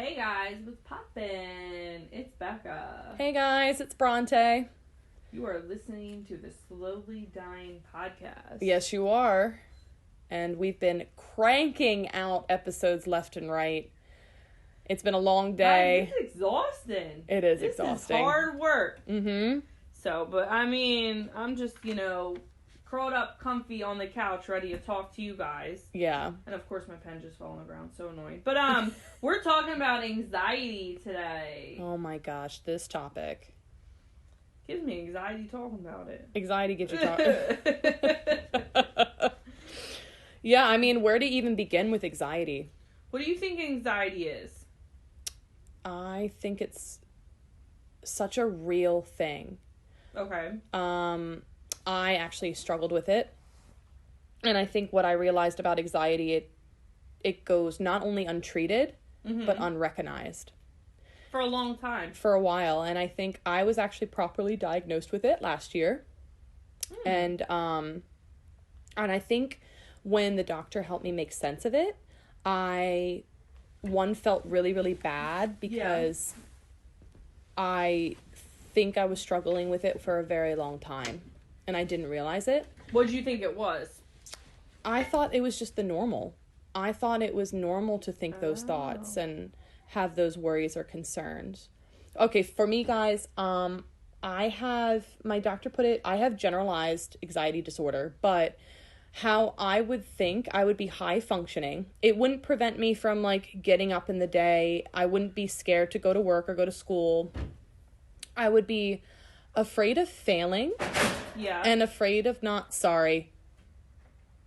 Hey guys, what's poppin'? It's Becca. Hey guys, it's Bronte. You are listening to the Slowly Dying podcast. Yes, you are. And we've been cranking out episodes left and right. It's been a long day. Guys, it's exhausting. It is this exhausting. This is hard work. Mm-hmm. So, but I mean, I'm just, curled up comfy on the couch ready to talk to you guys. Yeah. And of course my pen just fell on the ground, so annoying. But we're talking about anxiety today. Oh my gosh, this topic. Gives me anxiety talking about it. Anxiety gives you Yeah, I mean, where to even begin with anxiety? What do you think anxiety is? I think it's such a real thing. Okay. I actually struggled with it. And I think what I realized about anxiety, it goes not only untreated, but unrecognized. For a long time. For a while. And I think I was actually properly diagnosed with it last year. And I think when the doctor helped me make sense of it, I felt really, really bad because I think I was struggling with it for a very long time. And I didn't realize it. What did you think it was? I thought it was just the normal. I thought it was normal to think those thoughts and have those worries or concerns. Okay, for me, guys, my doctor put it, I have generalized anxiety disorder, but how I would think I would be high functioning. It wouldn't prevent me from, getting up in the day. I wouldn't be scared to go to work or go to school. I would be afraid of failing. Yeah. And afraid of not sorry.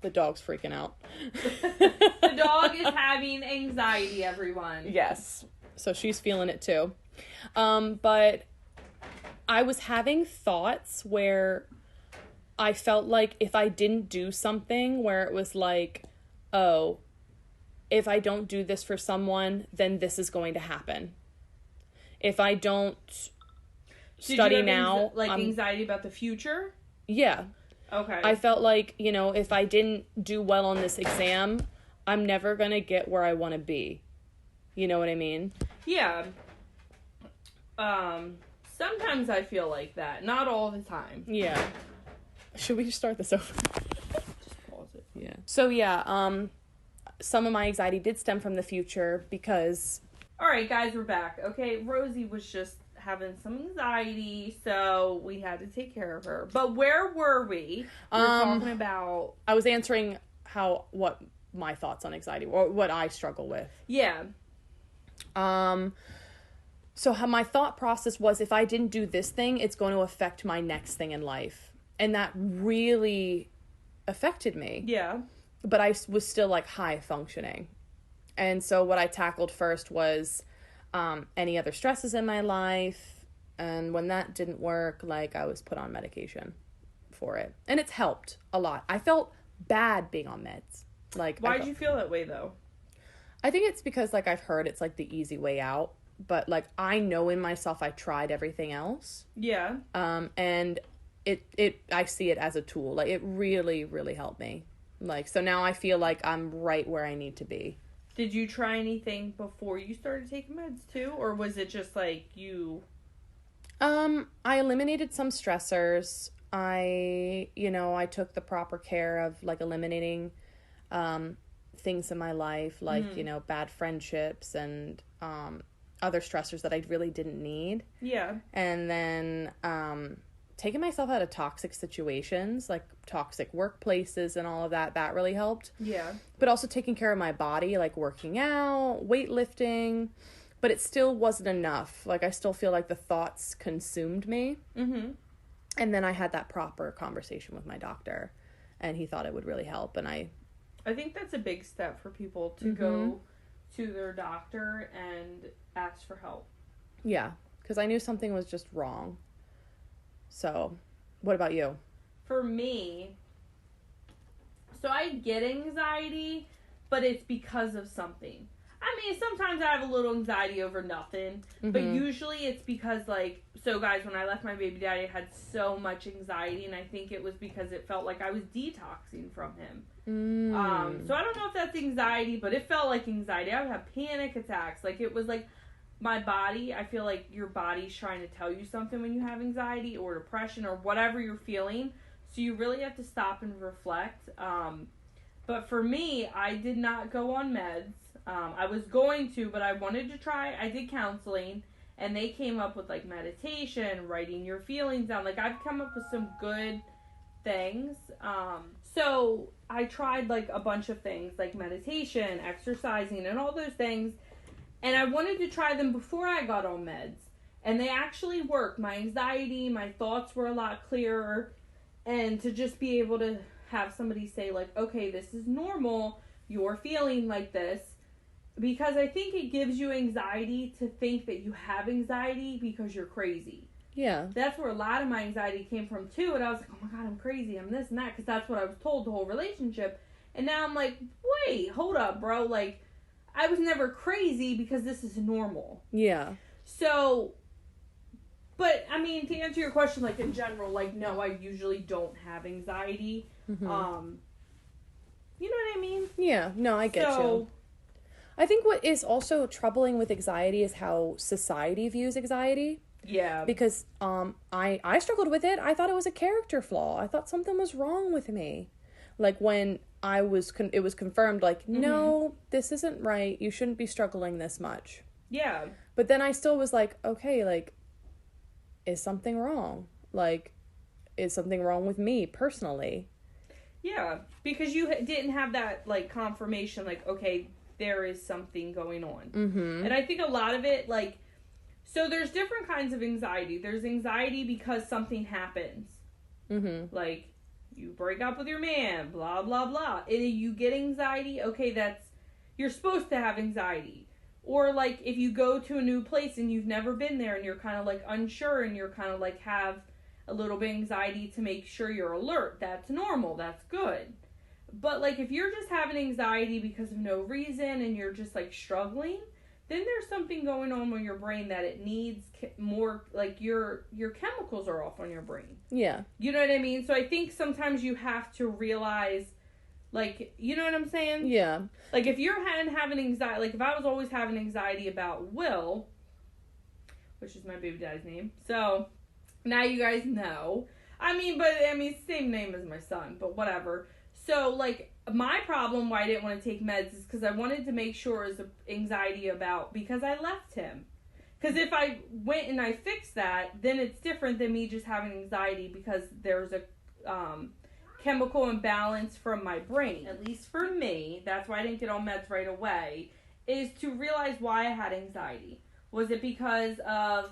The dog's freaking out. The dog is having anxiety, everyone. Yes. So she's feeling it too. But I was having thoughts where I felt like if I didn't do something where it was like, oh, if I don't do this for someone, then this is going to happen. If I don't study now. Anxiety about the future? Yeah. Okay. I felt like, if I didn't do well on this exam, I'm never going to get where I want to be. You know what I mean? Yeah. Sometimes I feel like that. Not all the time. Yeah. Should we just start this over? Just pause it. Yeah. So, some of my anxiety did stem from the future because... All right, guys, we're back. Okay, Rosie was just having some anxiety, so we had to take care of her. But where were we? We're talking about... I was answering what my thoughts on anxiety, or what I struggle with. Yeah. So how my thought process was, if I didn't do this thing, it's going to affect my next thing in life. And that really affected me. Yeah. But I was still, high functioning. And so what I tackled first was... any other stresses in my life, and when that didn't work, I was put on medication for it, and it's helped a lot. I felt bad being on meds. Why'd you feel that way though? I think it's because I've heard it's the easy way out, but I know in myself I tried everything else. Yeah. And I see it as a tool. It really, really helped me. So now I feel like I'm right where I need to be. Did you try anything before you started taking meds too? Or was it just you... I eliminated some stressors. I took the proper care of eliminating things in my life, bad friendships and other stressors that I really didn't need. Yeah. And then taking myself out of toxic situations, toxic workplaces and all of that really helped. Yeah. But also taking care of my body, working out, weightlifting, but it still wasn't enough. I still feel the thoughts consumed me. Mm-hmm. And then I had that proper conversation with my doctor, and he thought it would really help. And I think that's a big step for people to go to their doctor and ask for help. Yeah, because I knew something was just wrong. So, what about you? For me, so I get anxiety, but it's because of something. I mean, sometimes I have a little anxiety over nothing, but usually it's because, so guys, when I left my baby daddy, I had so much anxiety, and I think it was because it felt like I was detoxing from him. So I don't know if that's anxiety, but it felt like anxiety. I would have panic attacks. Like, it was like my body, I feel like your body's trying to tell you something when you have anxiety or depression or whatever you're feeling. So you really have to stop and reflect. But for me, I did not go on meds. I was going to, but I wanted to try. I did counseling, and they came up with, like, meditation, writing your feelings down. Like, I've come up with some good things. So I tried, like, a bunch of things, like meditation, exercising, and all those things. And I wanted to try them before I got on meds. And they actually worked. My anxiety, my thoughts were a lot clearer. And to just be able to have somebody say, like, okay, this is normal. You're feeling like this. Because I think it gives you anxiety to think that you have anxiety because you're crazy. Yeah. That's where a lot of my anxiety came from, too. And I was like, oh, my God, I'm crazy. I'm this and that. Because that's what I was told the whole relationship. And now I'm like, wait, hold up, bro. Like, I was never crazy because this is normal. Yeah. So, but, I mean, to answer your question, like, in general, like, no, I usually don't have anxiety. You know what I mean? Yeah. No, I get you. I think what is also troubling with anxiety is how society views anxiety. Yeah. Because I struggled with it. I thought it was a character flaw. I thought something was wrong with me. Like, when it was confirmed, like, no, this isn't right. You shouldn't be struggling this much. Yeah. But then I still was like, okay, like, is something wrong? Like, is something wrong with me personally? Yeah. Because you didn't have that, like, confirmation, like, okay, there is something going on. And I think a lot of it, like, so there's different kinds of anxiety. There's anxiety because something happens. Like, you break up with your man, blah, blah, blah. And you get anxiety, okay, you're supposed to have anxiety. Or, like, if you go to a new place and you've never been there and you're kind of, like, unsure and you're kind of, like, have a little bit of anxiety to make sure you're alert, that's normal, that's good. But, like, if you're just having anxiety because of no reason and you're just, like, struggling, then there's something going on with your brain that it needs more, like, your chemicals are off on your brain. Yeah. You know what I mean? So I think sometimes you have to realize, like, you know what I'm saying? Yeah. Like, if you're having anxiety, like, if I was always having anxiety about Will, which is my baby daddy's name, so now you guys know. Same name as my son, but whatever. So, like, my problem why I didn't want to take meds is because I wanted to make sure it was anxiety because I left him. Because if I went and I fixed that, then it's different than me just having anxiety because there's a chemical imbalance from my brain. At least for me, that's why I didn't get on meds right away, is to realize why I had anxiety. Was it because I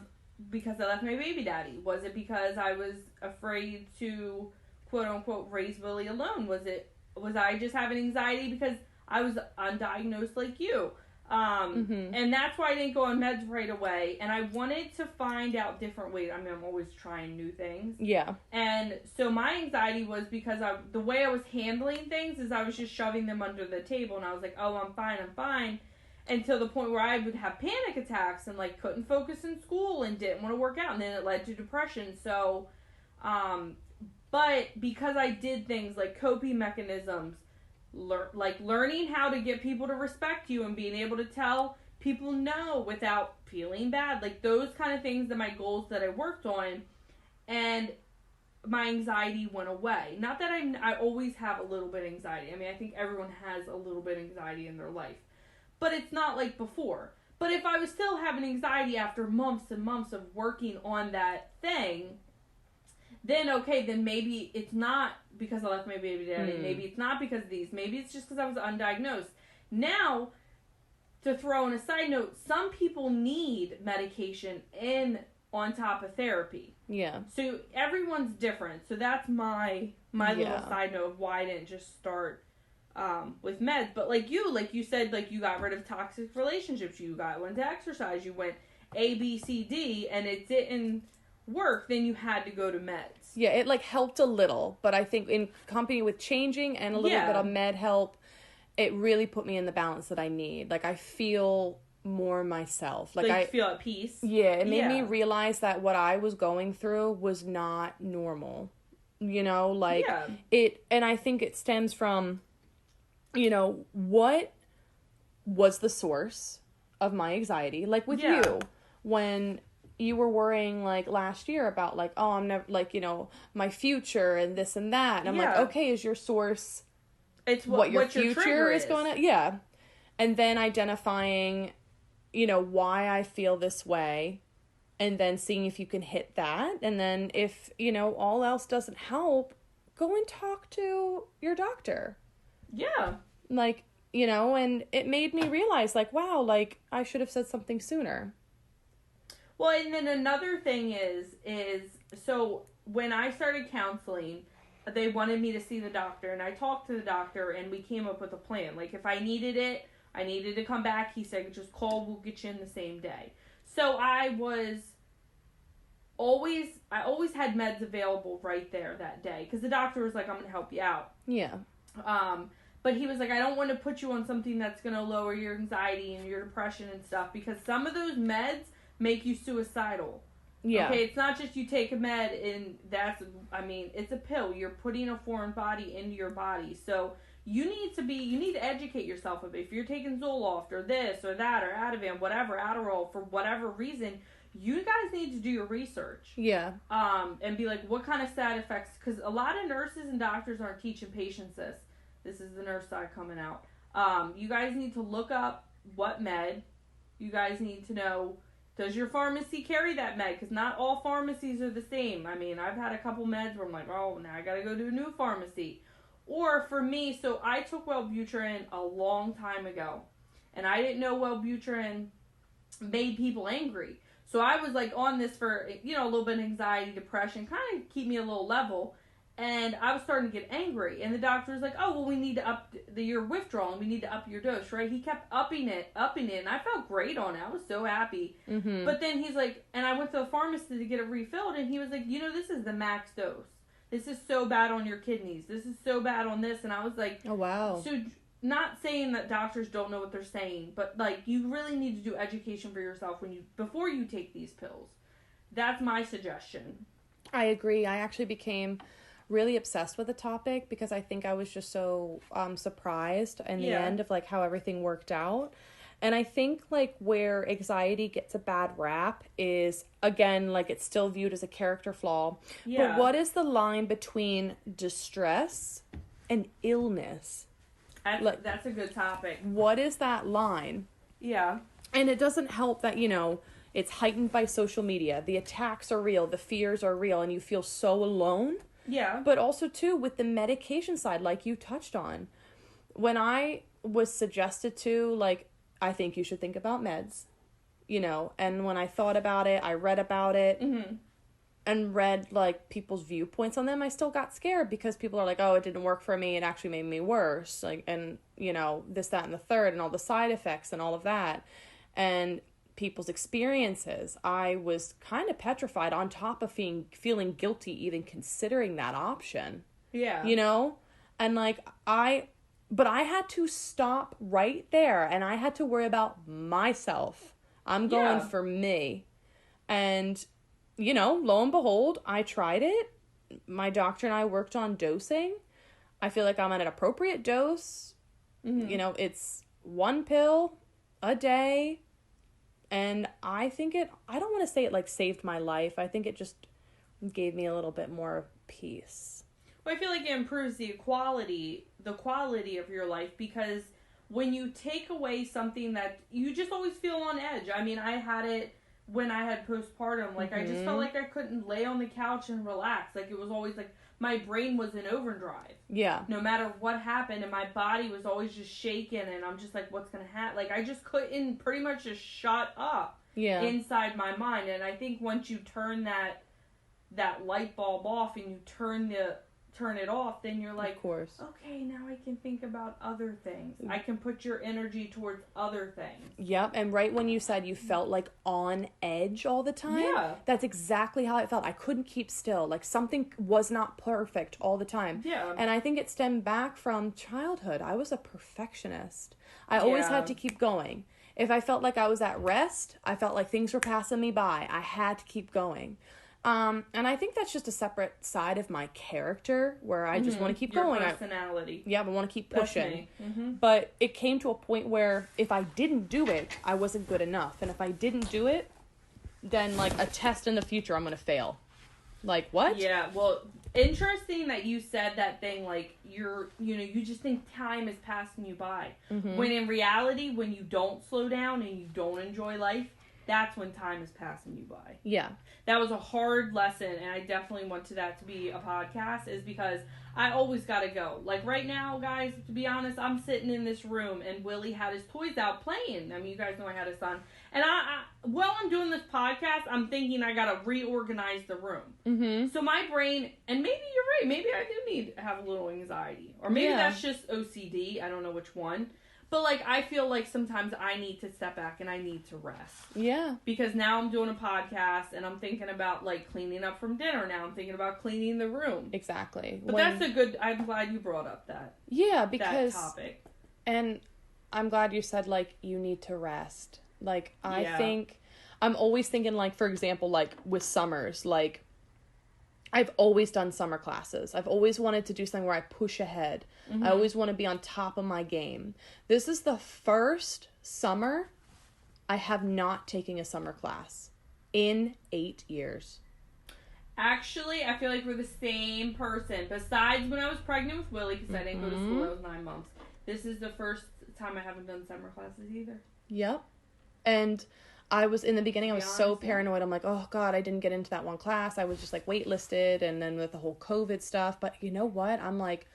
left my baby daddy? Was it because I was afraid to, quote unquote, raise Willie alone? Was I just having anxiety because I was undiagnosed like you? And that's why I didn't go on meds right away. And I wanted to find out different ways. I mean, I'm always trying new things. Yeah. And so my anxiety was because the way I was handling things is I was just shoving them under the table. And I was like, oh, I'm fine. Until the point where I would have panic attacks and, like, couldn't focus in school and didn't want to work out. And then it led to depression. So, but because I did things like coping mechanisms, learning how to get people to respect you and being able to tell people no without feeling bad, like, those kind of things are my goals that I worked on, and my anxiety went away. Not that I always have a little bit of anxiety. I mean, I think everyone has a little bit of anxiety in their life, but it's not like before. But if I was still having anxiety after months and months of working on that thing, then maybe it's not because I left my baby daddy. Maybe it's not because of these. Maybe it's just because I was undiagnosed. Now, to throw in a side note, some people need medication on top of therapy. Yeah. So everyone's different. So that's my little side note of why I didn't just start with meds. But like you said, like, you got rid of toxic relationships. You went to exercise. You went A, B, C, D, and it didn't work. Then you had to go to meds. Yeah, it, like, helped a little, but I think in company with changing and a little bit of med help, it really put me in the balance that I need. Like, I feel more myself. Like I feel at peace. Yeah, it made me realize that what I was going through was not normal. You know, like and I think it stems from, you know, what was the source of my anxiety? Like with you, when you were worrying like last year about like, oh, I'm never like, you know, my future and this and that. And I'm like, okay, is your source it's what your future is going to? Yeah. And then identifying, you know, why I feel this way, and then seeing if you can hit that. And then if, you know, all else doesn't help, go and talk to your doctor. Yeah. Like, you know, and it made me realize like, wow, like I should have said something sooner. Well, and then another thing is so when I started counseling, they wanted me to see the doctor, and I talked to the doctor, and we came up with a plan. Like, if I needed to come back, he said, just call, we'll get you in the same day. So I always had meds available right there that day, because the doctor was like, I'm going to help you out. Yeah. But he was like, I don't want to put you on something that's going to lower your anxiety and your depression and stuff, because some of those meds make you suicidal. Yeah. Okay, it's not just you take a med and it's a pill. You're putting a foreign body into your body. So you need to educate yourself a bit. If you're taking Zoloft or this or that or Ativan, whatever, Adderall, for whatever reason, you guys need to do your research. Yeah. And be like, what kind of side effects? Because a lot of nurses and doctors aren't teaching patients this. This is the nurse side coming out. You guys need to look up what med. You guys need to know, does your pharmacy carry that med? Because not all pharmacies are the same. I mean, I've had a couple meds where I'm like, oh, now I got to go to a new pharmacy. Or for me, so I took Wellbutrin a long time ago. And I didn't know Wellbutrin made people angry. So I was like on this for, you know, a little bit of anxiety, depression, kind of keep me a little level. And I was starting to get angry. And the doctor was like, oh, well, we need to up your withdrawal, and we need to up your dose, right? He kept upping it. And I felt great on it. I was so happy. Mm-hmm. But then he's like, and I went to the pharmacist to get it refilled, and he was like, you know, this is the max dose. This is so bad on your kidneys. This is so bad on this. And I was like, oh, wow. So not saying that doctors don't know what they're saying, but like you really need to do education for yourself before you take these pills. That's my suggestion. I agree. I actually became really obsessed with the topic because I think I was just so surprised in the end of like how everything worked out. And I think like where anxiety gets a bad rap is, again, like it's still viewed as a character flaw. Yeah. But what is the line between distress and illness? That's a good topic. What is that line? Yeah. And it doesn't help that, you know, it's heightened by social media. The attacks are real. The fears are real. And you feel so alone. Yeah. But also, too, with the medication side, like you touched on. When I was suggested to, like, I think you should think about meds, you know. And when I thought about it, I read about it. Mm-hmm. And read, like, people's viewpoints on them, I still got scared because people are like, oh, it didn't work for me. It actually made me worse. Like, and, you know, this, that, and the third, and all the side effects and all of that. And people's experiences, I was kind of petrified on top of feeling guilty even considering that option. Yeah. You know? And like, but I had to stop right there and I had to worry about myself. I'm going for me. And, you know, lo and behold, I tried it. My doctor and I worked on dosing. I feel like I'm at an appropriate dose. Mm-hmm. You know, it's 1 pill a day. And I think I don't want to say it like saved my life. I think it just gave me a little bit more peace. Well, I feel like it improves the quality of your life, because when you take away something that you just always feel on edge. I mean, I had it when I had postpartum. Like, I just felt like I couldn't lay on the couch and relax. Like, it was always like my brain was in overdrive. Yeah. No matter what happened, and my body was always just shaking, and I'm just like, what's going to happen? Like, I just couldn't pretty much just shut up inside my mind. And I think once you turn that light bulb off and you turn it off, then you're like, of course. Okay, now I can think about other things. I can put your energy towards other things. Yep, and right when you said you felt like on edge all the time, that's exactly how I felt. I couldn't keep still. Like something was not perfect all the time. Yeah. And I think it stemmed back from childhood. I was a perfectionist. I always had to keep going. If I felt like I was at rest, I felt like things were passing me by. I had to keep going. And I think that's just a separate side of my character where I just want to keep going. Your personality. I want to keep pushing. Mm-hmm. But it came to a point where if I didn't do it, I wasn't good enough. And if I didn't do it, then like a test in the future, I'm going to fail. Like, what? Yeah, well, interesting that you said that thing, like, you just think time is passing you by. Mm-hmm. When in reality, when you don't slow down and you don't enjoy life, that's when time is passing you by. Yeah. That was a hard lesson, and I definitely wanted that to be a podcast, is because I always gotta go. Like, right now, guys, to be honest, I'm sitting in this room, and Willie had his toys out playing. I mean, you guys know I had a son. And while I'm doing this podcast, I'm thinking I gotta reorganize the room. Mm-hmm. So my brain, and maybe you're right, maybe I do need to have a little anxiety. Or maybe that's just OCD, I don't know which one. But, like, I feel like sometimes I need to step back and I need to rest. Yeah. Because now I'm doing a podcast and I'm thinking about, like, cleaning up from dinner. Now I'm thinking about cleaning the room. Exactly. But that's a good, I'm glad you brought up that. Yeah, because. That topic. And I'm glad you said, like, you need to rest. Like, I think, I'm always thinking, like, for example, like, with summers, like, I've always done summer classes. I've always wanted to do something where I push ahead. Mm-hmm. I always want to be on top of my game. This is the first summer I have not taken a summer class in 8 years. Actually, I feel like we're the same person. Besides when I was pregnant with Willie, because I didn't go to school, I was 9 months. This is the first time I haven't done summer classes either. Yep. And I was, in the beginning, I was so paranoid. I'm like, oh, God, I didn't get into that one class. I was just, like, waitlisted, and then with the whole COVID stuff. But you know what? I'm like,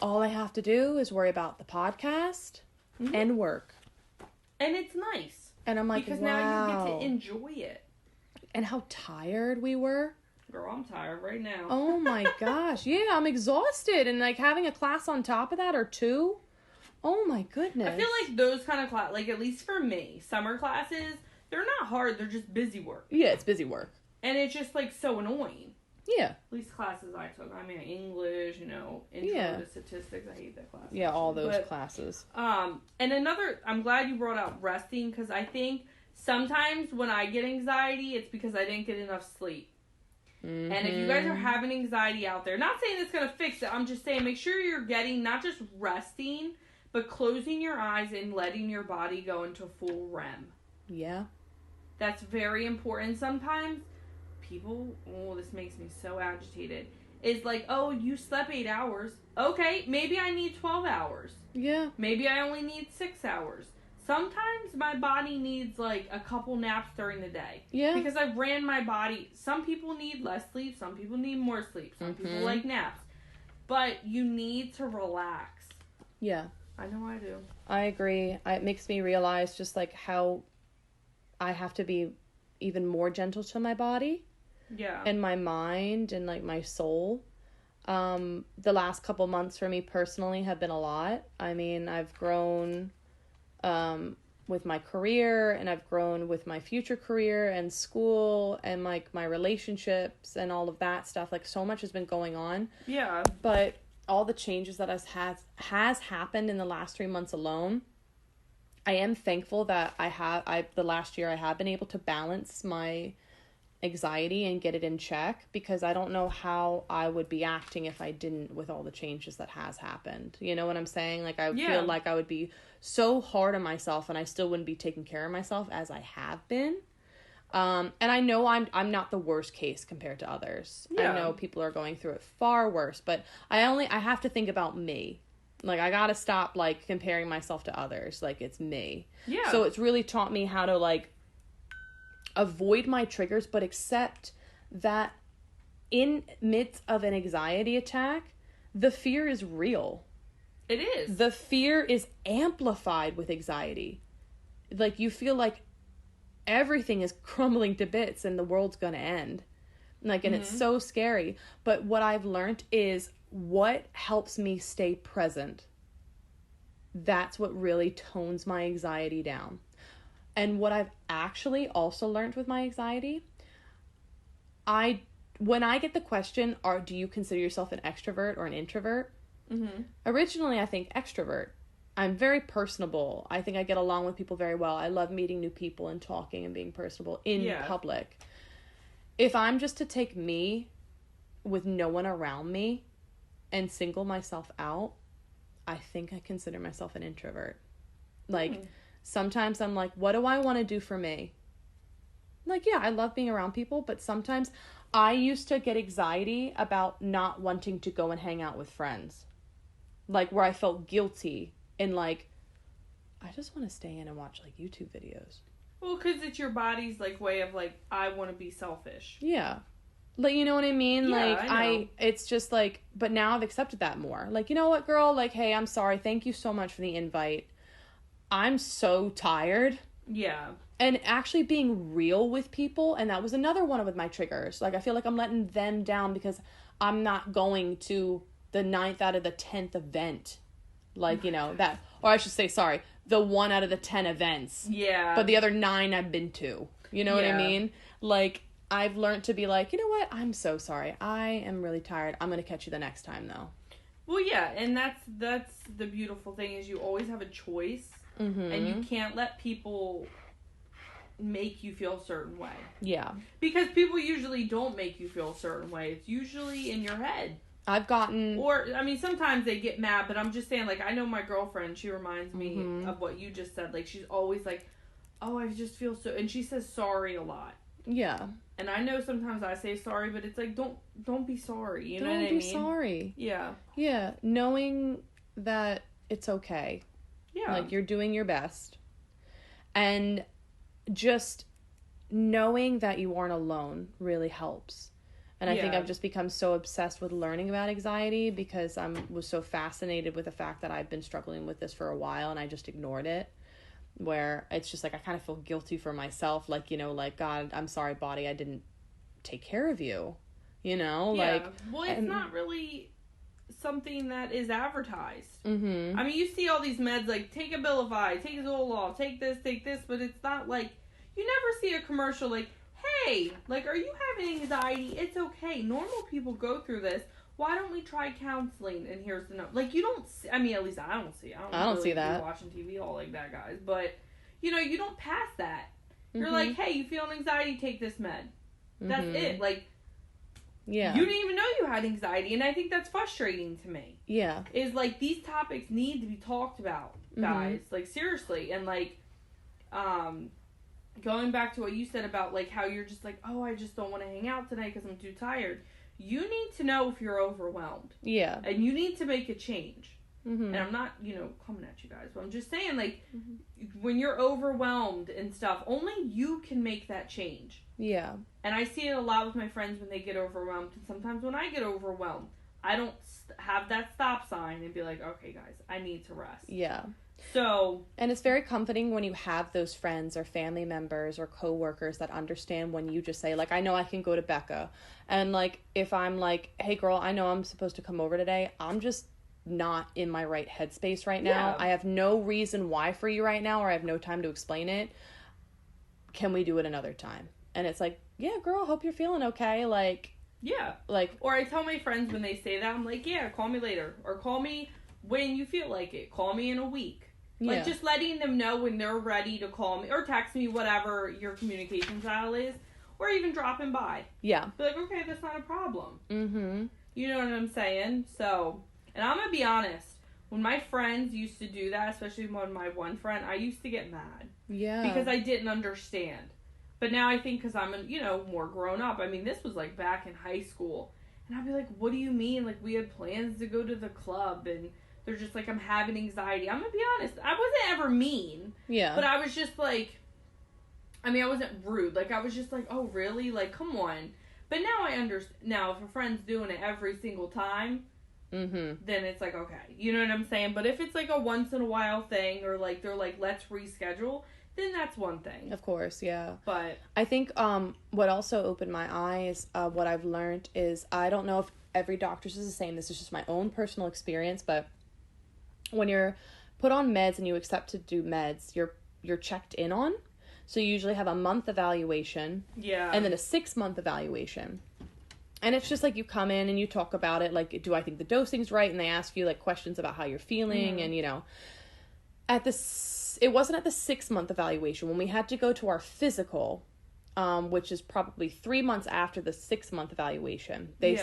all I have to do is worry about the podcast and work. And it's nice. And I'm like, because wow. now you get to enjoy it. And how tired we were. Girl, I'm tired right now. Oh, my gosh. Yeah, I'm exhausted. And, like, having a class on top of that or two. Oh my goodness. I feel like those kind of classes, like at least for me, summer classes, they're not hard, they're just busy work. Yeah, it's busy work. And it's just like so annoying. Yeah. At least classes I took. I mean, English, intro to statistics, I hate that class. Yeah, all those classes. And another, I'm glad you brought out resting, because I think sometimes when I get anxiety, it's because I didn't get enough sleep. Mm-hmm. And if you guys are having anxiety out there, not saying it's going to fix it, I'm just saying make sure you're getting, not just resting, but closing your eyes and letting your body go into full REM. Yeah. That's very important. Sometimes people, this makes me so agitated, is like, oh, you slept 8 hours. Okay, maybe I need 12 hours. Yeah. Maybe I only need 6 hours. Sometimes my body needs like a couple naps during the day. Yeah. Because I've ran my body. Some people need less sleep. Some people need more sleep. Some people like naps. But you need to relax. Yeah. I know I do. I agree. It makes me realize just like how I have to be even more gentle to my body. Yeah. And my mind and like my soul. The last couple months for me personally have been a lot. I mean, I've grown with my career, and I've grown with my future career and school and like my relationships and all of that stuff. Like so much has been going on. Yeah. But all the changes that has happened in the last 3 months alone, I am thankful that the last year I have been able to balance my anxiety and get it in check, because I don't know how I would be acting if I didn't, with all the changes that has happened. You know what I'm saying? Like I feel like I would be so hard on myself, and I still wouldn't be taking care of myself as I have been. And I know I'm not the worst case compared to others. Yeah. I know people are going through it far worse, but I have to think about me. Like I gotta stop like comparing myself to others. Like it's me. Yeah. So it's really taught me how to like avoid my triggers, but accept that in midst of an anxiety attack, the fear is real. It is. The fear is amplified with anxiety. Like you feel like everything is crumbling to bits and the world's gonna end. Like, and it's so scary. But what I've learned is what helps me stay present. That's what really tones my anxiety down. And what I've actually also learned with my anxiety, when I get the question, do you consider yourself an extrovert or an introvert? Mm-hmm. Originally, I think extrovert. I'm very personable. I think I get along with people very well. I love meeting new people and talking and being personable in public. If I'm just to take me with no one around me and single myself out, I think I consider myself an introvert. Like, sometimes I'm like, what do I want to do for me? Like, yeah, I love being around people, but sometimes I used to get anxiety about not wanting to go and hang out with friends. Like, where I felt guilty and like, I just want to stay in and watch like YouTube videos. Well, because it's your body's like way of like, I want to be selfish. Yeah. Like, you know what I mean? Yeah, like, I know. it's just like, but now I've accepted that more. Like, you know what, girl? Like, hey, I'm sorry. Thank you so much for the invite. I'm so tired. Yeah. And actually being real with people, and that was another one of my triggers. Like, I feel like I'm letting them down because I'm not going to the 9th out of the 10th event. Like, you know, that, or I should say, sorry, the 1 out of the 10 events. Yeah. But the other 9 I've been to. You know what I mean? Like, I've learned to be like, you know what? I'm so sorry. I am really tired. I'm going to catch you the next time, though. Well, yeah, and that's the beautiful thing is you always have a choice, and you can't let people make you feel a certain way. Yeah. Because people usually don't make you feel a certain way. It's usually in your head. I've gotten... Or, I mean, sometimes they get mad, but I'm just saying, like, I know my girlfriend, she reminds me of what you just said. Like, she's always like, oh, I just feel so... And she says sorry a lot. Yeah. And I know sometimes I say sorry, but it's like, don't be sorry. You know what I mean? Don't be sorry. Yeah. Yeah. Knowing that it's okay. Yeah. Like, you're doing your best. And just knowing that you aren't alone really helps. And I think I've just become so obsessed with learning about anxiety because I was so fascinated with the fact that I've been struggling with this for a while and I just ignored it. Where it's just like, I kind of feel guilty for myself. Like, you know, like, God, I'm sorry, body, I didn't take care of you. You know? Yeah. Like, well, it's not really something that is advertised. Mm-hmm. I mean, you see all these meds like, take Abilify, take Zoloft, take this, but it's not like, you never see a commercial like, hey, like, are you having anxiety? It's okay. Normal people go through this. Why don't we try counseling? And here's the note. Like, you don't see, I mean, at least I don't see. I don't really see that. Be watching TV all like that, guys. But, you know, you don't pass that. You're like, hey, you feel anxiety? Take this med. That's it. Like, yeah, you didn't even know you had anxiety. And I think that's frustrating to me. Yeah. Is, like, these topics need to be talked about, guys. Like, seriously. And, like, going back to what you said about, like, how you're just like, oh, I just don't want to hang out tonight because I'm too tired. You need to know if you're overwhelmed. Yeah. And you need to make a change. And I'm not, you know, coming at you guys, but I'm just saying, like, when you're overwhelmed and stuff, only you can make that change. Yeah. And I see it a lot with my friends when they get overwhelmed. And sometimes when I get overwhelmed, I don't have that stop sign and be like, okay, guys, I need to rest. Yeah. So. And it's very comforting when you have those friends or family members or coworkers that understand when you just say, like, I know I can go to Becca. And, like, if I'm like, hey, girl, I know I'm supposed to come over today. I'm just not in my right headspace right now. I have no reason why for you right now, or I have no time to explain it. Can we do it another time? And it's like, yeah, girl, hope you're feeling okay. Like, yeah. Like, or I tell my friends when they say that, I'm like, yeah, call me later. Or call me when you feel like it. Call me in a week. Like, just letting them know when they're ready to call me. Or text me, whatever your communication style is. Or even dropping by. Yeah. Be like, okay, that's not a problem. Mm-hmm. You know what I'm saying? So, and I'm going to be honest. When my friends used to do that, especially when my one friend, I used to get mad. Yeah. Because I didn't understand. But now I think because I'm, you know, more grown up. I mean, this was like back in high school. And I'd be like, what do you mean? Like, we had plans to go to the club and they're just like, I'm having anxiety. I'm going to be honest. I wasn't ever mean. Yeah. But I was just like, I mean, I wasn't rude. Like, I was just like, oh, really? Like, come on. But now I understand. Now, if a friend's doing it every single time, then it's like, okay. You know what I'm saying? But if it's like a once in a while thing or like they're like, let's reschedule, then that's one thing. Of course, yeah. But I think what also opened my eyes, what I've learned is, I don't know if every doctor's is the same. This is just my own personal experience, but when you're put on meds and you accept to do meds, you're checked in on. So you usually have a month evaluation. Yeah. And then a 6-month evaluation. And it's just like you come in and you talk about it. Like, do I think the dosing's right? And they ask you like questions about how you're feeling and, you know. it wasn't at the 6-month evaluation. When we had to go to our physical, which is probably 3 months after the 6-month evaluation, they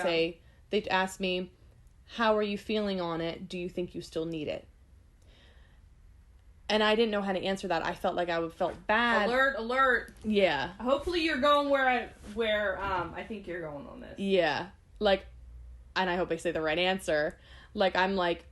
asked me, how are you feeling on it? Do you think you still need it? And I didn't know how to answer that. I felt like I would felt bad. Alert. Yeah. Hopefully you're going where I think you're going on this. Yeah. Like, and I hope I say the right answer. Like, I'm like,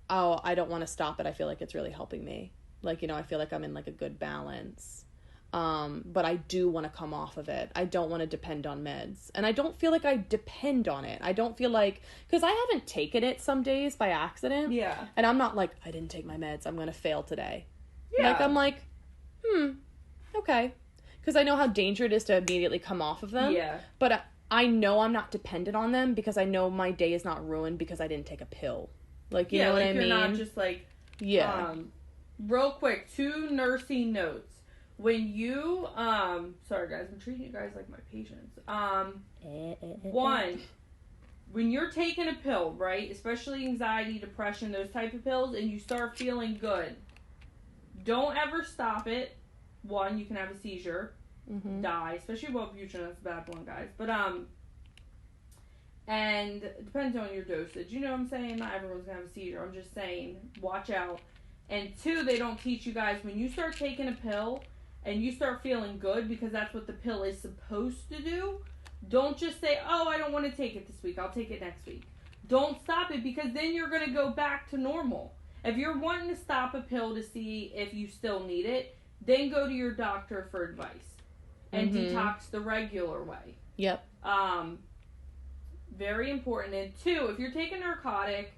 oh, I don't want to stop it. I feel like it's really helping me. Like, I feel like I'm in like a good balance. But I do want to come off of it. I don't want to depend on meds. And I don't feel like I depend on it. I don't feel like, because I haven't taken it some days by accident. Yeah. And I'm not like, I didn't take my meds, I'm going to fail today. Yeah. Like, I'm like, okay. Because I know how dangerous it is to immediately come off of them. Yeah. But I know I'm not dependent on them because I know my day is not ruined because I didn't take a pill. Like, you know what I mean? You're not just like, real quick, 2 nursing notes. When you, sorry guys, I'm treating you guys like my patients. 1, when you're taking a pill, right, especially anxiety, depression, those type of pills, and you start feeling good, don't ever stop it. 1, you can have a seizure, die, especially Wellbutrin, that's a bad one, guys. But, and it depends on your dosage. You know what I'm saying? Not everyone's gonna have a seizure. I'm just saying, watch out. And 2, they don't teach you guys, when you start taking a pill, and you start feeling good because that's what the pill is supposed to do, don't just say, oh, I don't want to take it this week, I'll take it next week. Don't stop it because then you're going to go back to normal. If you're wanting to stop a pill to see if you still need it, then go to your doctor for advice and detox the regular way. Yep. Very important. And 2, if you're taking narcotic,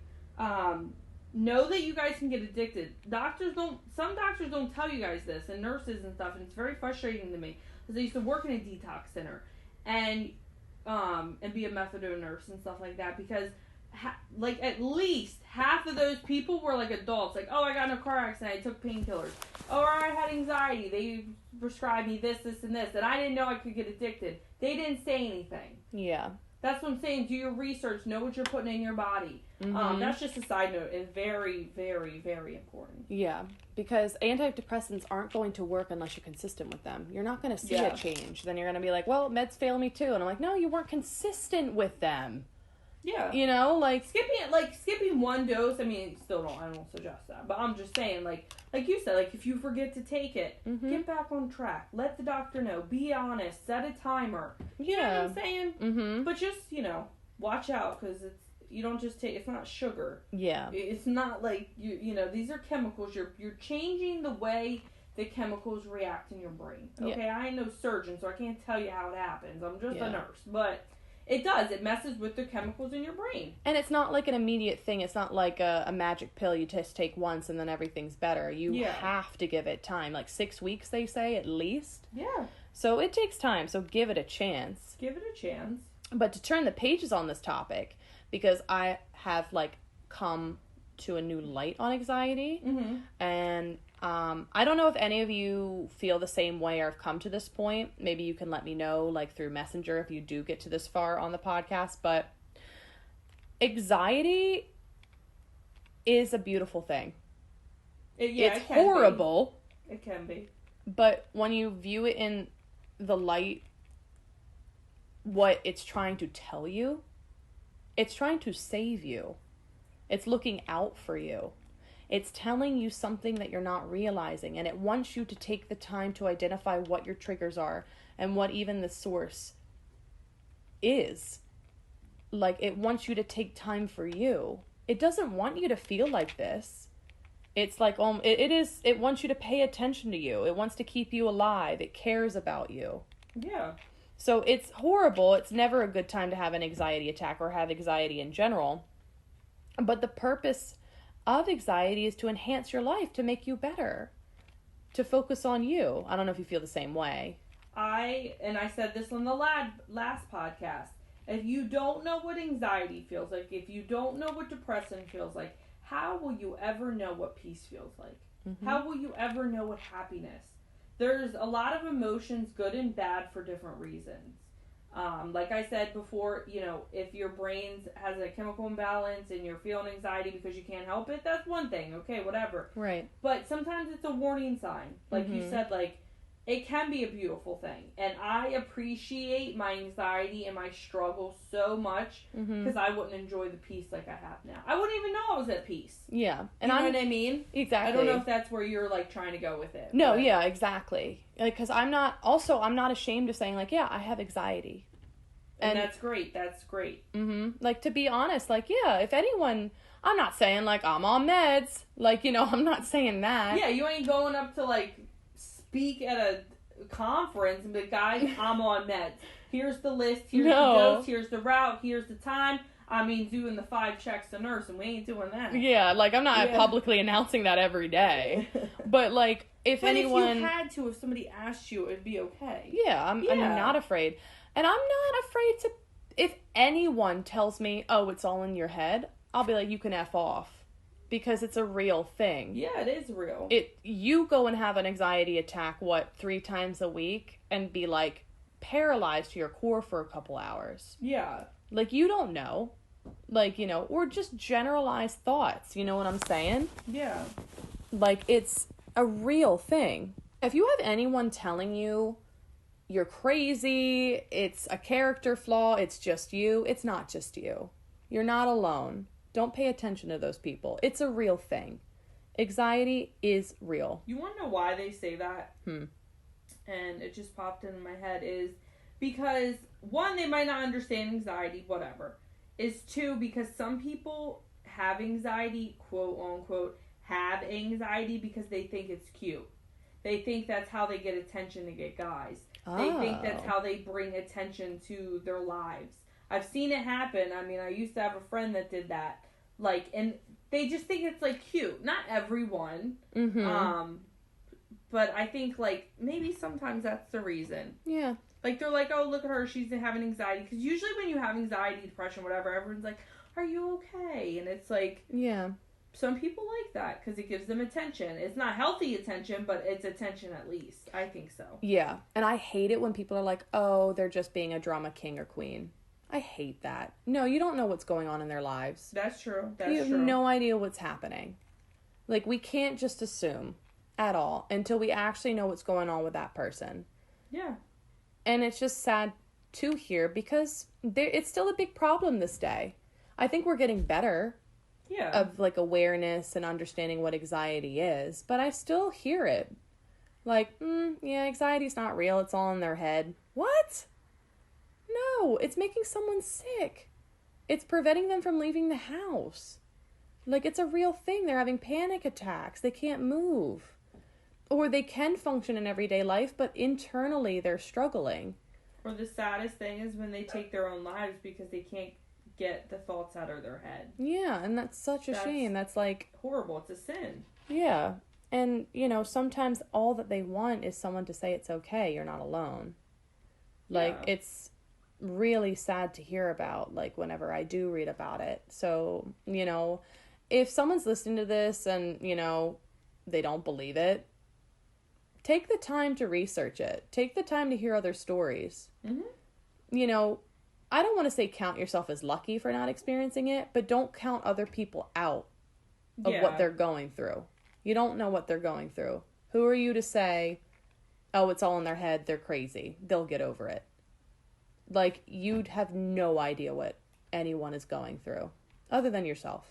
know that you guys can get addicted. Some doctors don't tell you guys this, and nurses and stuff, and it's very frustrating to me because I used to work in a detox center and be a methadone nurse and stuff like that because like at least half of those people were like adults. Like, oh, I got in a car accident, I took painkillers. Oh, or I had anxiety, they prescribed me this, and this, and I didn't know I could get addicted. They didn't say anything. Yeah. That's what I'm saying. Do your research. Know what you're putting in your body. That's just a side note. It's very, very, very important. Yeah, because antidepressants aren't going to work unless you're consistent with them. You're not going to see a change. Then you're going to be like, well, meds fail me too. And I'm like, no, you weren't consistent with them. Yeah. Like skipping 1 dose. I mean, I don't suggest that. But I'm just saying, like you said, like if you forget to take it, get back on track. Let the doctor know. Be honest. Set a timer. You know what I'm saying? But just, watch out because you don't just take, it's not sugar. Yeah. It's not like, these are chemicals. You're changing the way the chemicals react in your brain. Okay? Yeah. I ain't no surgeon, so I can't tell you how it happens. I'm just a nurse. But it does. It messes with the chemicals in your brain. And it's not like an immediate thing. It's not like a magic pill you just take once and then everything's better. You have to give it time. Like 6 weeks, they say, at least. Yeah. So it takes time. So give it a chance. Give it a chance. But to turn the pages on this topic, because I have, come to a new light on anxiety. And I don't know if any of you feel the same way or have come to this point. Maybe you can let me know, through Messenger if you do get to this far on the podcast. But anxiety is a beautiful thing. It's horrible. It can be. But when you view it in the light, what it's trying to tell you, it's trying to save you. It's looking out for you. It's telling you something that you're not realizing, and it wants you to take the time to identify what your triggers are and what even the source is. It wants you to take time for you. It doesn't want you to feel like this. It's it wants you to pay attention to you. It wants to keep you alive. It cares about you. Yeah. So it's horrible. It's never a good time to have an anxiety attack or have anxiety in general. But the purpose of anxiety is to enhance your life, to make you better, to focus on you. I don't know if you feel the same way. I said this on the last podcast. If you don't know what anxiety feels like, if you don't know what depression feels like, how will you ever know what peace feels like? How will you ever know what happiness? There's a lot of emotions, good and bad, for different reasons. Like I said before, you know, if your brain has a chemical imbalance and you're feeling anxiety because you can't help it, that's one thing. Okay, whatever. Right. But sometimes it's a warning sign. Like you said, like, it can be a beautiful thing. And I appreciate my anxiety and my struggle so much because I wouldn't enjoy the peace like I have now. I wouldn't even know I was at peace. Yeah. And you know what I mean? Exactly. I don't know if that's where you're, like, trying to go with it. No, but. Yeah, exactly. Because I'm not ashamed of saying, like, yeah, I have anxiety. And that's great. That's great. Like, to be honest, like, yeah, if anyone, I'm not saying, like, I'm on meds. Like, you know, I'm not saying that. Yeah, you ain't going up to, like, speak at a conference and be, guys, I'm on meds. Here's the list. Here's the dose. Here's the route. Here's the time. I mean, doing the 5 checks to nurse, and we ain't doing that. Yeah, like, I'm not publicly announcing that every day. But, like, if anyone... if you had to, if somebody asked you, it'd be okay. Yeah, I'm not afraid. And I'm not afraid to... If anyone tells me, oh, it's all in your head, I'll be like, you can F off. Because it's a real thing. Yeah, it is real. You go and have an anxiety attack, 3 times a week, and be, like, paralyzed to your core for a couple hours. Yeah. Like, you don't know. Like, you know, or just generalized thoughts. You know what I'm saying? Yeah. Like, it's a real thing. If you have anyone telling you you're crazy, it's a character flaw, it's just you, it's not just you. You're not alone. Don't pay attention to those people. It's a real thing. Anxiety is real. You want to know why they say that? And it just popped into my head is because, 1, they might not understand anxiety, whatever. Is 2, because some people have anxiety, quote unquote, have anxiety because they think it's cute. They think that's how they get attention to get guys. Oh. They think that's how they bring attention to their lives. I've seen it happen. I mean, I used to have a friend that did that. Like, and they just think it's, like, cute. Not everyone. But I think, like, maybe sometimes that's the reason. Yeah. Like, they're like, oh, look at her, she's having anxiety. Because usually when you have anxiety, depression, whatever, everyone's like, are you okay? And it's like... Yeah. Some people like that because it gives them attention. It's not healthy attention, but it's attention at least. I think so. Yeah. And I hate it when people are like, oh, they're just being a drama king or queen. I hate that. No, you don't know what's going on in their lives. That's true. You have no idea what's happening. Like, we can't just assume at all until we actually know what's going on with that person. Yeah. And it's just sad to hear because it's still a big problem this day. I think we're getting better. Yeah. Of, like, awareness and understanding what anxiety is. But I still hear it. Like, yeah, anxiety's not real. It's all in their head. What? No, it's making someone sick. It's preventing them from leaving the house. Like, it's a real thing. They're having panic attacks. They can't move. Or they can function in everyday life, but internally they're struggling. Or the saddest thing is when they take their own lives because they can't get the thoughts out of their head. Yeah, and that's such a shame. That's, like... horrible. It's a sin. Yeah. And, you know, sometimes all that they want is someone to say it's okay, you're not alone. Like, it's really sad to hear about, like, whenever I do read about it. So, you know, if someone's listening to this and, you know, they don't believe it, take the time to research it. Take the time to hear other stories. You know, I don't want to say count yourself as lucky for not experiencing it, but don't count other people out of what they're going through. You don't know what they're going through. Who are you to say, oh, it's all in their head, they're crazy, they'll get over it? Like, you'd have no idea what anyone is going through, other than yourself.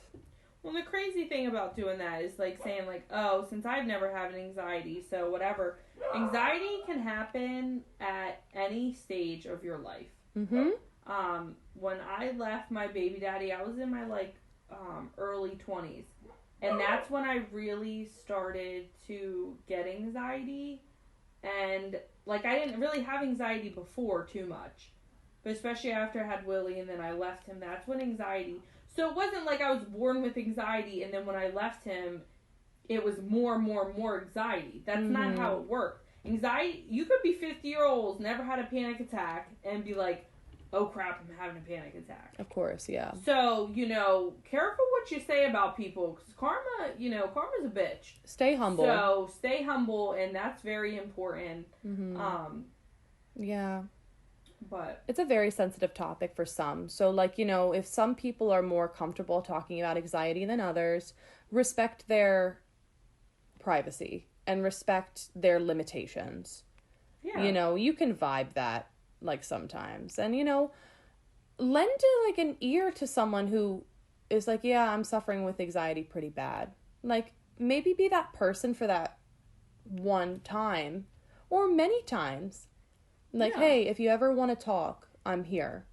Well, the crazy thing about doing that is, like, saying, like, oh, since I've never had an anxiety, so whatever. Anxiety can happen at any stage of your life. When I left my baby daddy, I was in my, like, early 20s. And that's when I really started to get anxiety. And, like, I didn't really have anxiety before too much. But especially after I had Willie and then I left him, that's when anxiety... So it wasn't like I was born with anxiety and then when I left him, it was more anxiety. That's not how it worked. Anxiety, you could be 50-year-olds, never had a panic attack, and be like, oh crap, I'm having a panic attack. Of course, yeah. So, you know, careful what you say about people, because karma's a bitch. Stay humble. So, stay humble, and that's very important. Yeah. But it's a very sensitive topic for some. So, like, you know, if some people are more comfortable talking about anxiety than others, respect their privacy and respect their limitations. yeah. You know, you can vibe that, like, sometimes. And, you know, lend like an ear to someone who is like, yeah, I'm suffering with anxiety pretty bad. Like, maybe be that person for that one time or many times. Like, Yeah. hey, if you ever want to talk, I'm here.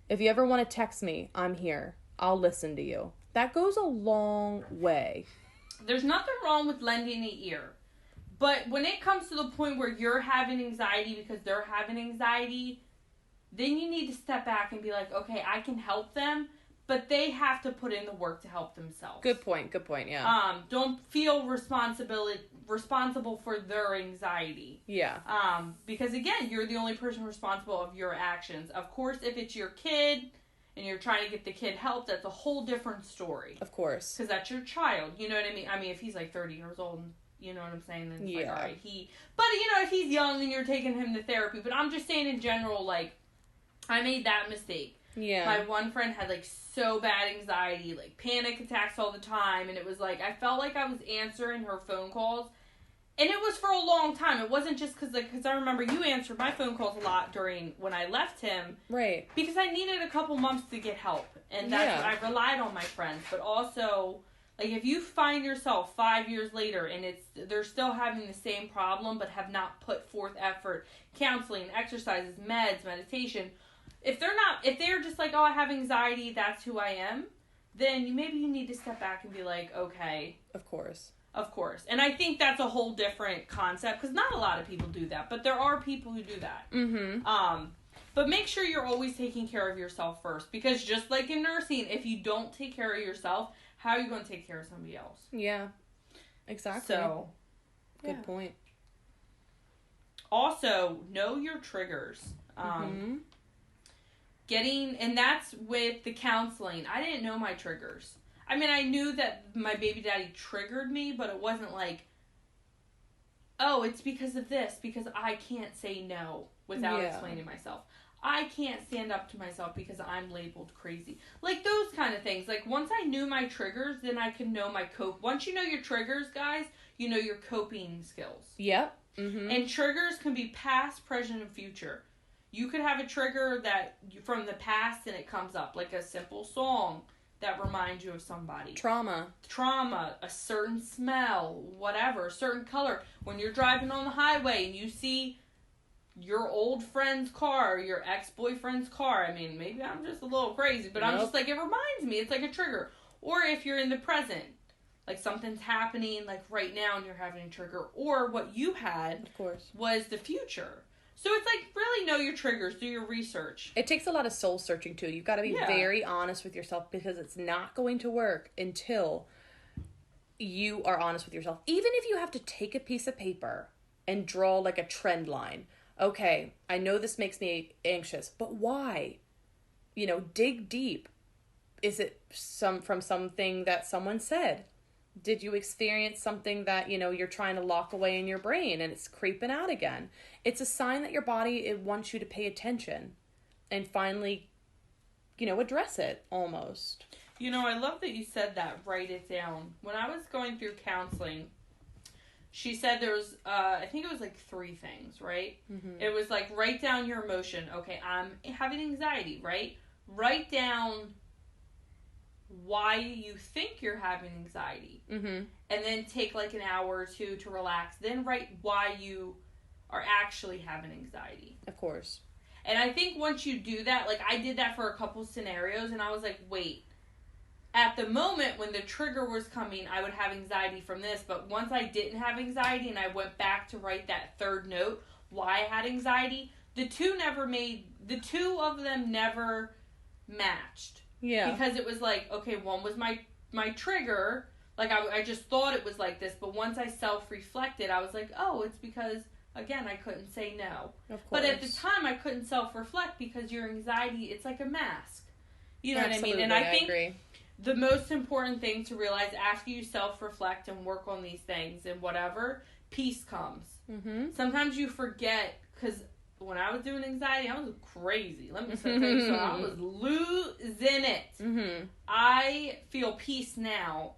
If you ever want to text me, I'm here. I'll listen to you. That goes a long way. There's nothing wrong with lending an ear. But when it comes to the point where you're having anxiety because they're having anxiety, then you need to step back and be like, okay, I can help them, but they have to put in the work to help themselves. Good point, yeah. Don't feel responsible for their anxiety. Yeah. Because again, you're the only person responsible of your actions. Of course, if it's your kid and you're trying to get the kid help, that's a whole different story. Of course. Because that's your child. You know what I mean? I mean, if he's like 30 years old, you know what I'm saying? Then it's like, all right, but you know, if he's young and you're taking him to therapy, but I'm just saying in general, like, I made that mistake. Yeah. My one friend had, like, so bad anxiety, like, panic attacks all the time, and it was, like, I felt like I was answering her phone calls, and it was for a long time. It wasn't just because I remember you answered my phone calls a lot when I left him. Right. Because I needed a couple months to get help, and that's what I relied on my friends, but also, like, if you find yourself 5 years later, and they're still having the same problem, but have not put forth effort, counseling, exercises, meds, meditation, if they're just like, oh, I have anxiety, that's who I am, then maybe you need to step back and be like, okay. Of course. And I think that's a whole different concept, because not a lot of people do that, but there are people who do that. Mm-hmm. But make sure you're always taking care of yourself first, because just like in nursing, if you don't take care of yourself, how are you going to take care of somebody else? Yeah. Exactly. So, good point. Also, know your triggers. And that's with the counseling. I didn't know my triggers. I mean, I knew that my baby daddy triggered me, but it wasn't like, oh, it's because of this, because I can't say no without explaining myself. I can't stand up to myself because I'm labeled crazy. Like, those kind of things. Like, once I knew my triggers, then I could know my Once you know your triggers, guys, you know your coping skills. Yep. Mm-hmm. And triggers can be past, present, and future. You could have a trigger from the past and it comes up, like a simple song that reminds you of somebody. Trauma, a certain smell, whatever, a certain color. When you're driving on the highway and you see your old friend's car, your ex-boyfriend's car, I mean, maybe I'm just a little crazy, but I'm just like, it reminds me, it's like a trigger. Or if you're in the present, like something's happening, like right now, and you're having a trigger, or what you had, of course, was the future. So it's like, really know your triggers, do your research. It takes a lot of soul searching too. You've got to be very honest with yourself, because it's not going to work until you are honest with yourself. Even if you have to take a piece of paper and draw like a trend line. Okay, I know this makes me anxious, but why? You know, dig deep. Is it from something that someone said? Did you experience something that, you know, you're trying to lock away in your brain and it's creeping out again? It's a sign that your body, it wants you to pay attention and finally, you know, address it almost. You know, I love that you said that. Write it down. When I was going through counseling, she said there was, I think it was like 3 things, right? Mm-hmm. It was like, write down your emotion. Okay, I'm having anxiety, right? Write down why you think you're having anxiety. Mm-hmm. And then take like an hour or 2 to relax. Then write why you are actually having anxiety. Of course. And I think once you do that, like I did that for a couple scenarios, and I was like, wait. At the moment when the trigger was coming, I would have anxiety from this. But once I didn't have anxiety and I went back to write that 3rd note, why I had anxiety, the two of them never matched. Yeah. Because it was like, okay, one was my trigger. Like, I just thought it was like this. But once I self-reflected, I was like, oh, it's because, again, I couldn't say no. Of course. But at the time, I couldn't self-reflect because your anxiety, it's like a mask. You know Absolutely, what I mean? And I think agree. The most important thing to realize after you self-reflect and work on these things and whatever, peace comes. Mm-hmm. Sometimes you forget, because when I was doing anxiety, I was crazy. Let me tell you something. I was losing it. Mm-hmm. I feel peace now,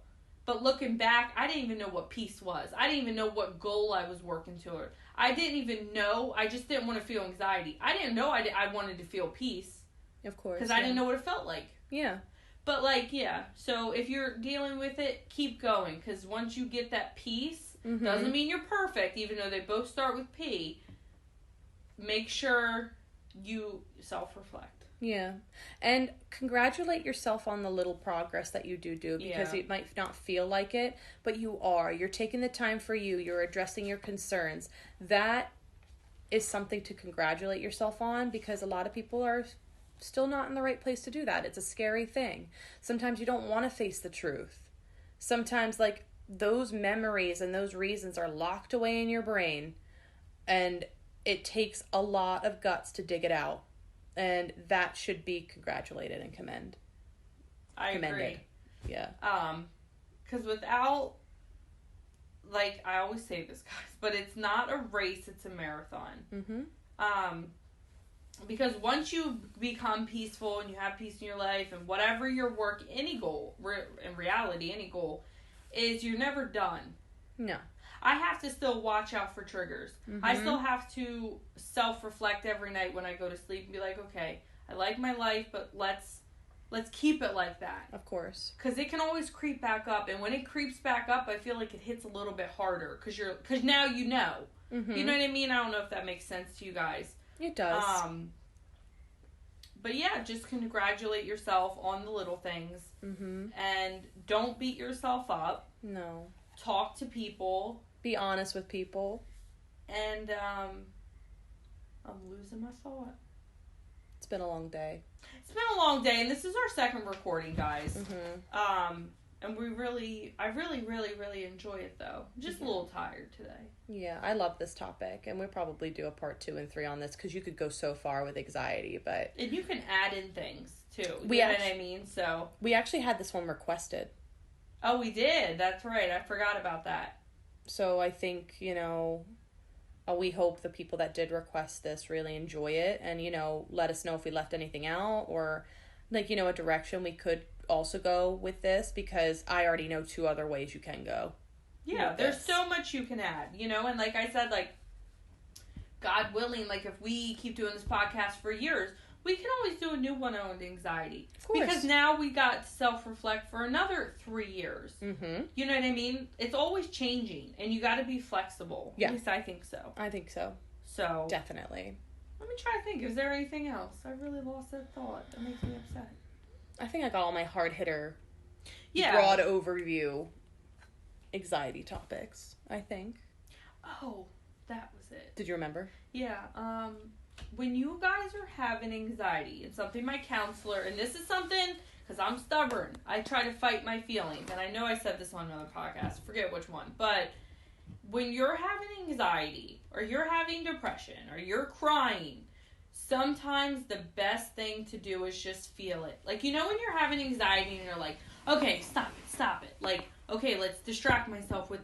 but looking back, I didn't even know what peace was. I didn't even know what goal I was working toward. I didn't even know. I just didn't want to feel anxiety. I didn't know I wanted to feel peace. Of course. Because I didn't know what it felt like. Yeah. But, like, yeah. So, if you're dealing with it, keep going. Because once you get that peace, doesn't mean you're perfect, even though they both start with P. Make sure you self-reflect. Yeah. And congratulate yourself on the little progress that you do because it might not feel like it, but you are. You're taking the time for you. You're addressing your concerns. That is something to congratulate yourself on because a lot of people are still not in the right place to do that. It's a scary thing. Sometimes you don't want to face the truth. Sometimes, like, those memories and those reasons are locked away in your brain, and it takes a lot of guts to dig it out. And that should be congratulated and commended. I agree. Yeah. Because without, like, I always say this, guys, but it's not a race, it's a marathon. Mm-hmm. Because once you become peaceful and you have peace in your life and whatever your work, any goal, in reality, any goal, is you're never done. No. I have to still watch out for triggers. Mm-hmm. I still have to self-reflect every night when I go to sleep and be like, okay, I like my life, but let's keep it like that. Of course. Because it can always creep back up, and when it creeps back up, I feel like it hits a little bit harder because now you know. Mm-hmm. You know what I mean? I don't know if that makes sense to you guys. It does. But yeah, just congratulate yourself on the little things. Mm-hmm. And don't beat yourself up. No. Talk to people. Be honest with people. And, I'm losing my thought. It's been a long day. It's been a long day, and this is our second recording, guys. Mm-hmm. And I really enjoy it, though. I'm just a little tired today. Yeah, I love this topic, and we'll probably do a part 2 and 3 on this, because you could go so far with anxiety, but... And you can add in things, too. You know what I mean? So... We actually had this one requested. Oh, we did? That's right. I forgot about that. So I think, we hope the people that did request this really enjoy it, and, let us know if we left anything out, or, a direction we could also go with this, because I already know 2 other ways you can go. Yeah, there's so much you can add, and like I said, like, God willing, like, if we keep doing this podcast for years, we can always do a new one on anxiety. Of course. Because now we got to self-reflect for another 3 years. Mm-hmm. You know what I mean? It's always changing, and you got to be flexible. Yeah. At least I think so. I think so. So. Definitely. Let me try to think. Is there anything else? I really lost that thought. That makes me upset. I think I got all my hard hitter, broad overview anxiety topics, I think. Oh, that was it. Did you remember? Yeah. When you guys are having anxiety, it's something my counselor, and this is something, because I'm stubborn, I try to fight my feelings, and I know I said this on another podcast, forget which one, but when you're having anxiety, or you're having depression, or you're crying, sometimes the best thing to do is just feel it. Like, when you're having anxiety and you're like, okay, stop it. Like, okay, let's distract myself with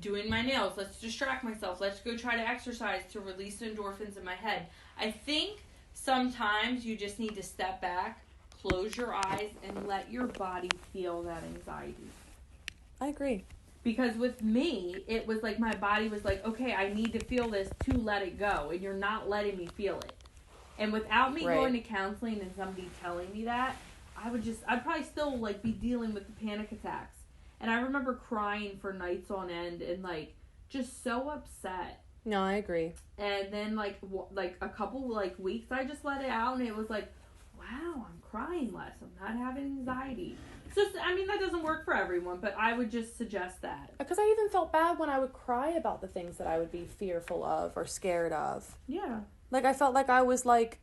doing my nails. Let's distract myself. Let's go try to exercise to release endorphins in my head. I think sometimes you just need to step back, close your eyes, and let your body feel that anxiety. I agree. Because with me, it was like my body was like, okay, I need to feel this to let it go, and you're not letting me feel it. And without me going to counseling and somebody telling me that, I'd probably still, like, be dealing with the panic attacks. And I remember crying for nights on end and, like, just so upset. No, I agree. And then, like a couple, like, weeks, I just let it out, and it was like, wow, I'm crying less. I'm not having anxiety. So, that doesn't work for everyone, but I would just suggest that. Because I even felt bad when I would cry about the things that I would be fearful of or scared of. Yeah. Like, I felt like I was, like,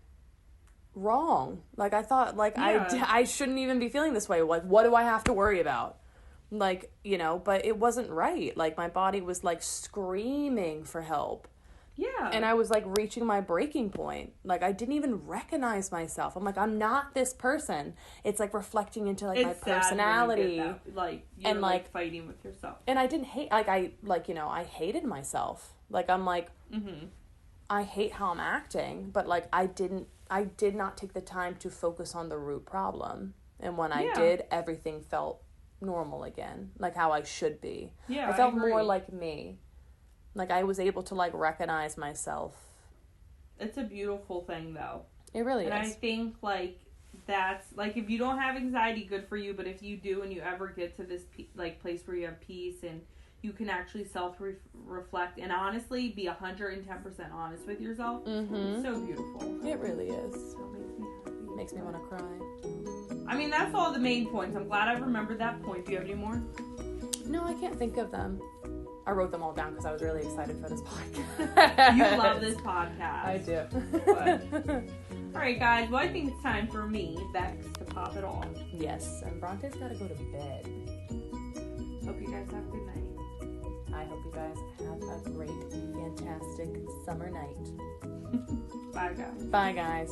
wrong. Like, I thought, like, I shouldn't even be feeling this way. Like, what do I have to worry about? Like, but it wasn't right. Like, my body was, like, screaming for help. Yeah. And I was, like, reaching my breaking point. Like, I didn't even recognize myself. I'm like, I'm not this person. It's, like, reflecting into, like, my personality. Like, you're, like, fighting with yourself. And I didn't hate, like, I hated myself. Like, I'm like, I hate how I'm acting, but like I did not take the time to focus on the root problem. And when I did, everything felt normal again, like how I should be. Yeah, I felt more like me. Like I was able to like recognize myself. It's a beautiful thing though. It really is. And I think like that's like if you don't have anxiety, good for you, but if you do and you ever get to this like place where you have peace and you can actually self-reflect and honestly be 110% honest with yourself. It's so beautiful. It really is. So it makes me happy. Makes me want to cry. I mean, that's all the main points. I'm glad I remembered that point. Do you have any more? No, I can't think of them. I wrote them all down because I was really excited for this podcast. You love this podcast. I do. All right, guys. Well, I think it's time for me, Bex, to pop it off. Yes, and Bronte's got to go to bed. Hope you guys have a good night. I hope you guys have a great, fantastic summer night. Bye, guys. Bye, guys.